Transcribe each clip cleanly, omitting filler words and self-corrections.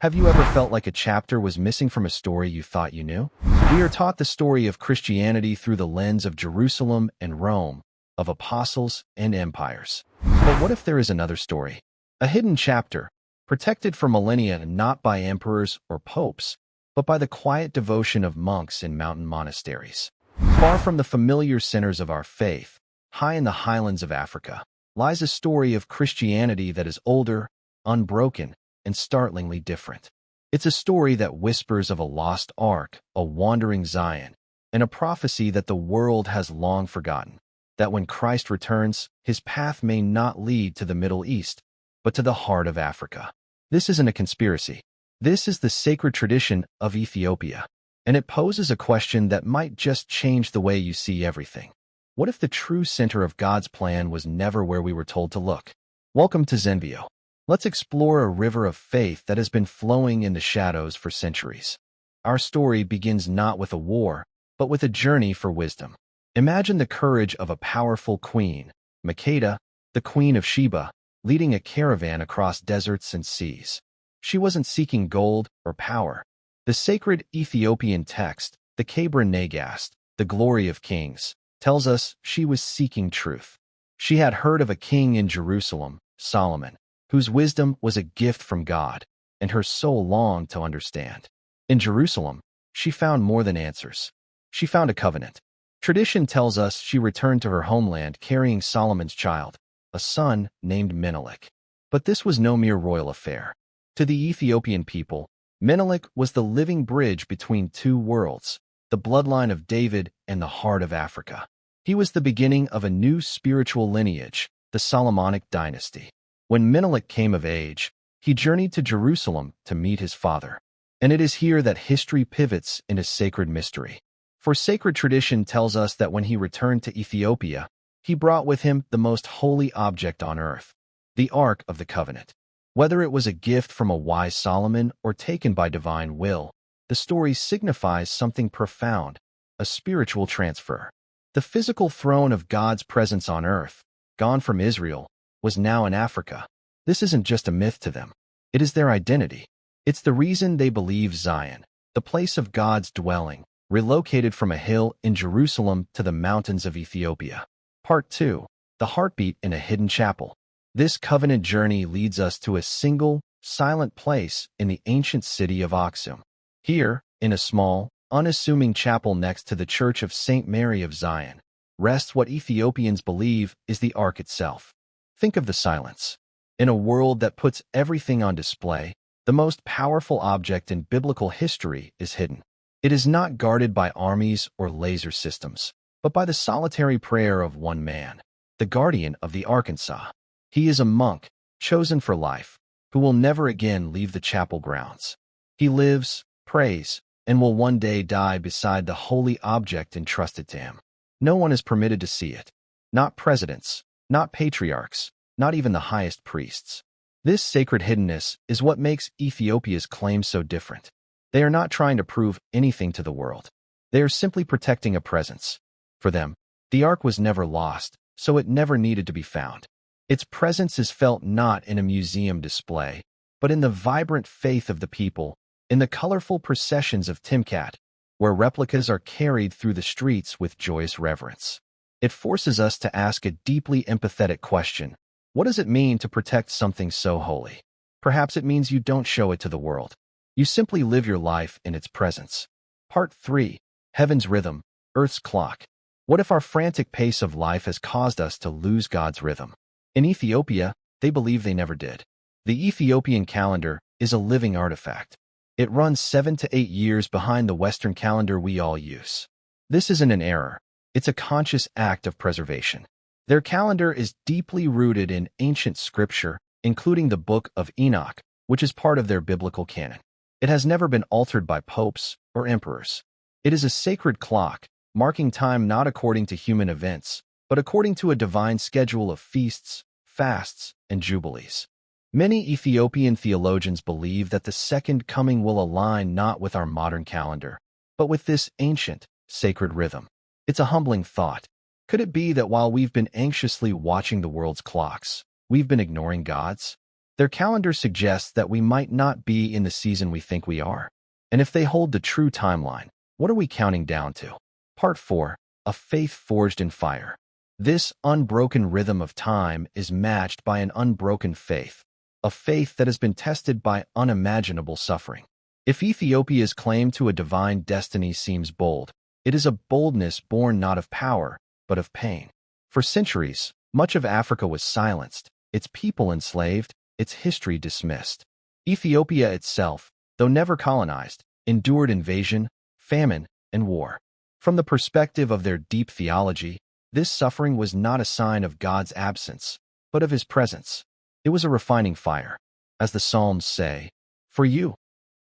Have you ever felt like a chapter was missing from a story you thought you knew? We are taught the story of Christianity through the lens of Jerusalem and Rome, of apostles and empires. But what if there is another story? A hidden chapter, protected for millennia not by emperors or popes, but by the quiet devotion of monks in mountain monasteries. Far from the familiar centers of our faith, high in the highlands of Africa, lies a story of Christianity that is older, unbroken, and startlingly different. It's a story that whispers of a lost ark, a wandering Zion, and a prophecy that the world has long forgotten, that when Christ returns, his path may not lead to the Middle East, but to the heart of Africa. This isn't a conspiracy. This is the sacred tradition of Ethiopia, and it poses a question that might just change the way you see everything. What if the true center of God's plan was never where we were told to look? Welcome to Zenvio. Let's explore a river of faith that has been flowing in the shadows for centuries. Our story begins not with a war, but with a journey for wisdom. Imagine the courage of a powerful Queen Makeda, the Queen of Sheba, leading a caravan across deserts and seas. She wasn't seeking gold or power. The sacred Ethiopian text, the Kebre Nagast, the Glory of Kings, tells us she was seeking truth. She had heard of a king in Jerusalem, Solomon, whose wisdom was a gift from God, and her soul longed to understand. In Jerusalem, she found more than answers. She found a covenant. Tradition tells us she returned to her homeland carrying Solomon's child, a son named Menelik. But this was no mere royal affair. To the Ethiopian people, Menelik was the living bridge between two worlds, the bloodline of David and the heart of Africa. He was the beginning of a new spiritual lineage, the Solomonic dynasty. When Menelik came of age, he journeyed to Jerusalem to meet his father. And it is here that history pivots into sacred mystery. For sacred tradition tells us that when he returned to Ethiopia, he brought with him the most holy object on earth, the Ark of the Covenant. Whether it was a gift from a wise Solomon or taken by divine will, the story signifies something profound, a spiritual transfer. The physical throne of God's presence on earth, gone from Israel, was now in Africa. This isn't just a myth to them. It is their identity. It's the reason they believe Zion, the place of God's dwelling, relocated from a hill in Jerusalem to the mountains of Ethiopia. Part 2. The Heartbeat in a Hidden Chapel. This covenant journey leads us to a single, silent place in the ancient city of Axum. Here, in a small, unassuming chapel next to the Church of St. Mary of Zion, rests what Ethiopians believe is the Ark itself. Think of the silence. In a world that puts everything on display, the most powerful object in biblical history is hidden. It is not guarded by armies or laser systems, but by the solitary prayer of one man, the guardian of the Arkansas. He is a monk, chosen for life, who will never again leave the chapel grounds. He lives, prays, and will one day die beside the holy object entrusted to him. No one is permitted to see it. Not presidents, not patriarchs, not even the highest priests. This sacred hiddenness is what makes Ethiopia's claim so different. They are not trying to prove anything to the world. They are simply protecting a presence. For them, the Ark was never lost, so it never needed to be found. Its presence is felt not in a museum display, but in the vibrant faith of the people, in the colorful processions of Timkat, where replicas are carried through the streets with joyous reverence. It forces us to ask a deeply empathetic question. What does it mean to protect something so holy? Perhaps it means you don't show it to the world. You simply live your life in its presence. Part 3. Heaven's Rhythm, Earth's Clock. What if our frantic pace of life has caused us to lose God's rhythm? In Ethiopia, they believe they never did. The Ethiopian calendar is a living artifact. It runs 7 to 8 years behind the Western calendar we all use. This isn't an error. It's a conscious act of preservation. Their calendar is deeply rooted in ancient scripture, including the Book of Enoch, which is part of their biblical canon. It has never been altered by popes or emperors. It is a sacred clock, marking time not according to human events, but according to a divine schedule of feasts, fasts, and jubilees. Many Ethiopian theologians believe that the second coming will align not with our modern calendar, but with this ancient, sacred rhythm. It's a humbling thought. Could it be that while we've been anxiously watching the world's clocks, we've been ignoring God's? Their calendar suggests that we might not be in the season we think we are. And if they hold the true timeline, what are we counting down to? Part 4. A faith forged in fire. This unbroken rhythm of time is matched by an unbroken faith, a faith that has been tested by unimaginable suffering. If Ethiopia's claim to a divine destiny seems bold, it is a boldness born not of power, but of pain. For centuries, much of Africa was silenced, its people enslaved, its history dismissed. Ethiopia itself, though never colonized, endured invasion, famine, and war. From the perspective of their deep theology, this suffering was not a sign of God's absence, but of his presence. It was a refining fire. As the Psalms say, "For you,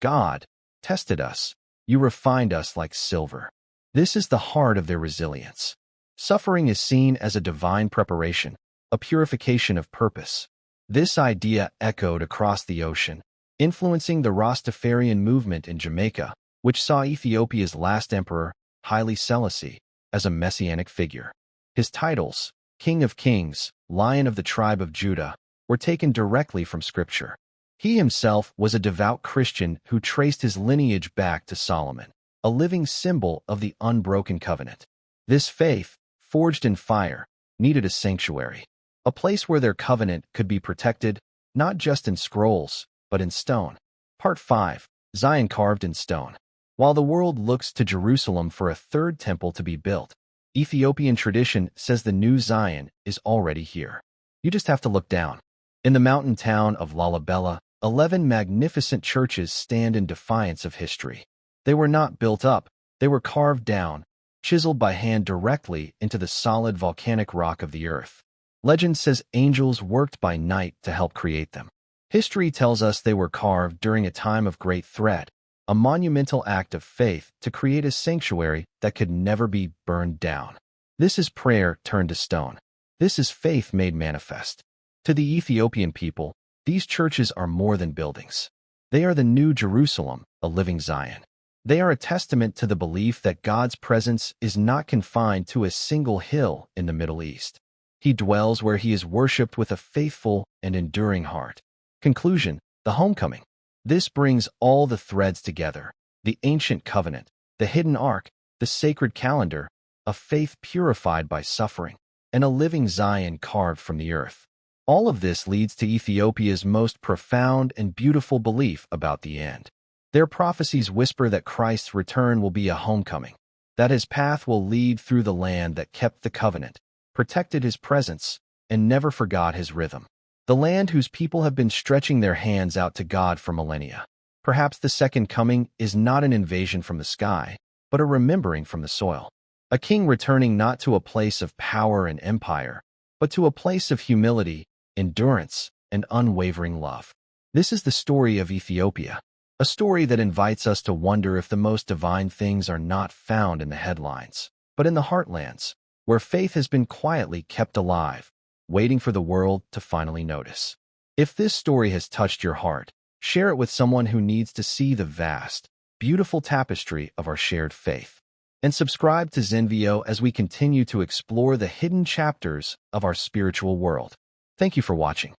God, tested us. You refined us like silver." This is the heart of their resilience. Suffering is seen as a divine preparation, a purification of purpose. This idea echoed across the ocean, influencing the Rastafarian movement in Jamaica, which saw Ethiopia's last emperor, Haile Selassie, as a messianic figure. His titles, King of Kings, Lion of the Tribe of Judah, were taken directly from Scripture. He himself was a devout Christian who traced his lineage back to Solomon, a living symbol of the unbroken covenant. This faith, forged in fire, needed a sanctuary, a place where their covenant could be protected, not just in scrolls, but in stone. Part 5. Zion carved in stone. While the world looks to Jerusalem for a third temple to be built, Ethiopian tradition says the new Zion is already here. You just have to look down. In the mountain town of Lalibela, 11 magnificent churches stand in defiance of history. They were not built up, they were carved down, chiseled by hand directly into the solid volcanic rock of the earth. Legend says angels worked by night to help create them. History tells us they were carved during a time of great threat, a monumental act of faith to create a sanctuary that could never be burned down. This is prayer turned to stone. This is faith made manifest. To the Ethiopian people, these churches are more than buildings. They are the new Jerusalem, a living Zion. They are a testament to the belief that God's presence is not confined to a single hill in the Middle East. He dwells where he is worshipped with a faithful and enduring heart. Conclusion: the homecoming. This brings all the threads together: the ancient covenant, the hidden ark, the sacred calendar, a faith purified by suffering, and a living Zion carved from the earth. All of this leads to Ethiopia's most profound and beautiful belief about the end. Their prophecies whisper that Christ's return will be a homecoming, that his path will lead through the land that kept the covenant, protected his presence, and never forgot his rhythm. The land whose people have been stretching their hands out to God for millennia. Perhaps the second coming is not an invasion from the sky, but a remembering from the soil. A king returning not to a place of power and empire, but to a place of humility, endurance, and unwavering love. This is the story of Ethiopia, a story that invites us to wonder if the most divine things are not found in the headlines, but in the heartlands, where faith has been quietly kept alive, waiting for the world to finally notice. If this story has touched your heart, share it with someone who needs to see the vast, beautiful tapestry of our shared faith. And subscribe to Zenvio as we continue to explore the hidden chapters of our spiritual world. Thank you for watching.